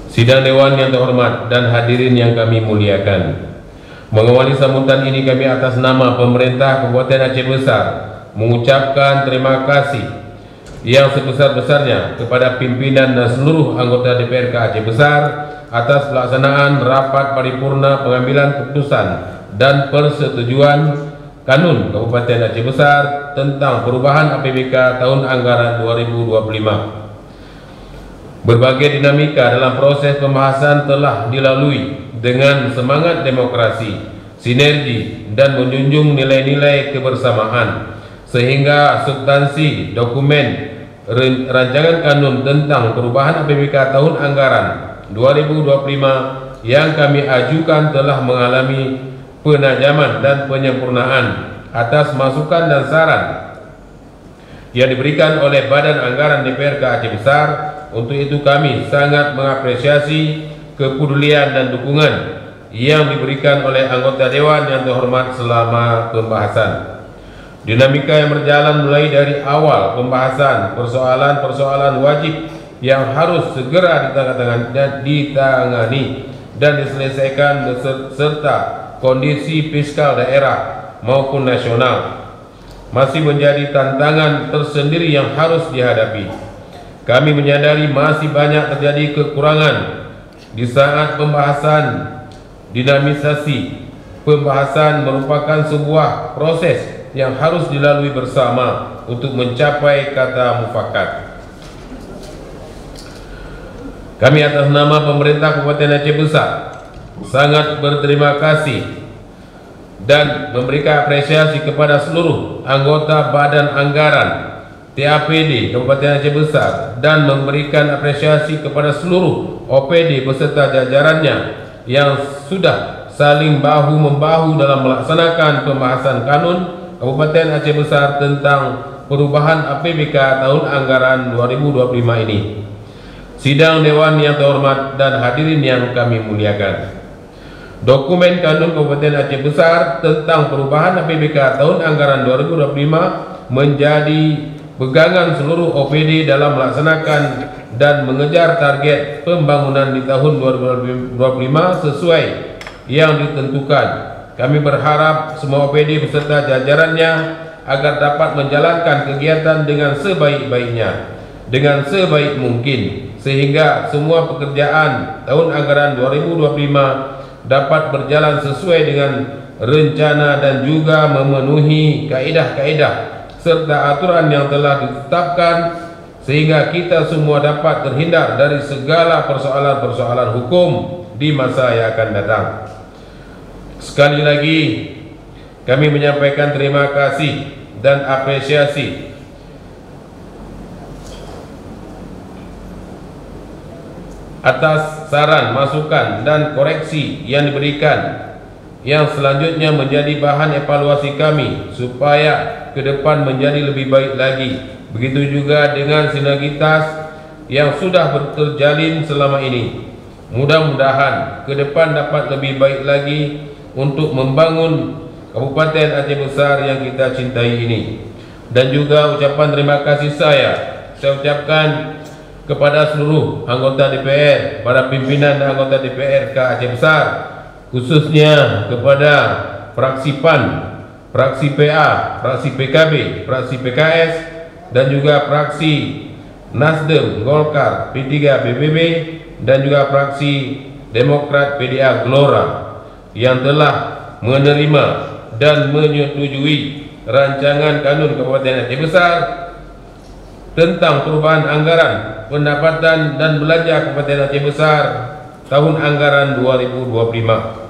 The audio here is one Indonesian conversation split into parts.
Sidang Dewan yang terhormat dan hadirin yang kami muliakan, mengawali sambutan ini kami atas nama pemerintah Kabupaten Aceh Besar mengucapkan terima kasih yang sebesar-besarnya kepada pimpinan dan seluruh anggota DPRK Aceh Besar atas pelaksanaan rapat paripurna pengambilan keputusan dan persetujuan Kanun Kabupaten Aceh Besar tentang perubahan APBK tahun anggaran 2025. Berbagai dinamika dalam proses pembahasan telah dilalui dengan semangat demokrasi, sinergi, dan menjunjung nilai-nilai kebersamaan, sehingga substansi dokumen rancangan kanun tentang perubahan APBK tahun anggaran 2025 yang kami ajukan telah mengalami penajaman dan penyempurnaan atas masukan dan saran yang diberikan oleh Badan Anggaran DPRK Aceh Besar. Untuk itu kami sangat mengapresiasi kepedulian dan dukungan yang diberikan oleh anggota Dewan yang terhormat selama pembahasan. Dinamika yang berjalan mulai dari awal pembahasan persoalan-persoalan wajib yang harus segera ditangani dan diselesaikan serta kondisi fiskal daerah maupun nasional masih menjadi tantangan tersendiri yang harus dihadapi. Kami menyadari masih banyak terjadi kekurangan di saat pembahasan. Dinamisasi pembahasan merupakan sebuah proses yang harus dilalui bersama untuk mencapai kata mufakat. Kami atas nama pemerintah Kabupaten Aceh Besar sangat berterima kasih dan memberikan apresiasi kepada seluruh anggota Badan Anggaran TAPD Kabupaten Aceh Besar dan memberikan apresiasi kepada seluruh OPD beserta jajarannya yang sudah saling bahu-membahu dalam melaksanakan pembahasan kanun Kabupaten Aceh Besar tentang perubahan APBK tahun anggaran 2025 ini. Sidang Dewan yang terhormat dan hadirin yang kami muliakan, dokumen kanun Kabupaten Aceh Besar tentang perubahan APBK tahun anggaran 2025 menjadi pegangan seluruh OPD dalam melaksanakan dan mengejar target pembangunan di tahun 2025 sesuai yang ditentukan. Kami berharap semua OPD beserta jajarannya agar dapat menjalankan kegiatan dengan sebaik-baiknya, dengan sebaik mungkin, sehingga semua pekerjaan tahun anggaran 2025 dapat berjalan sesuai dengan rencana dan juga memenuhi kaedah-kaedah serta aturan yang telah ditetapkan, sehingga kita semua dapat terhindar dari segala persoalan-persoalan hukum di masa yang akan datang. Sekali lagi kami menyampaikan terima kasih dan apresiasi atas saran, masukan, dan koreksi yang diberikan, yang selanjutnya menjadi bahan evaluasi kami supaya ke depan menjadi lebih baik lagi. Begitu juga dengan sinergitas yang sudah terjalin selama ini. Mudah-mudahan ke depan dapat lebih baik lagi untuk membangun Kabupaten Aceh Besar yang kita cintai ini. Dan juga ucapan terima kasih saya ucapkan kepada seluruh anggota DPR, para pimpinan dan anggota DPR Aceh Besar, khususnya kepada fraksi PAN, fraksi PA, fraksi PKB, fraksi PKS, dan juga fraksi Nasdem, Golkar, P3, PBB, dan juga fraksi Demokrat, PDA, Gelora yang telah menerima dan menyetujui rancangan kanun Kabupaten Aceh Besar tentang perubahan anggaran pendapatan dan belanja Kabupaten Aceh Besar tahun anggaran 2025.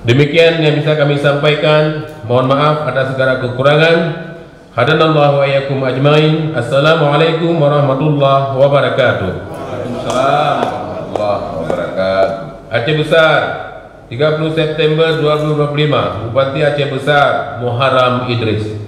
Demikian yang bisa kami sampaikan. Mohon maaf atas segala kekurangan. Hadanallahu wa iyyakum ajmain. Assalamualaikum warahmatullahi wabarakatuh. Waalaikumsalam warahmatullahi wabarakatuh. Aceh Besar, 30 September 2025, Bupati Aceh Besar Muharram Idris.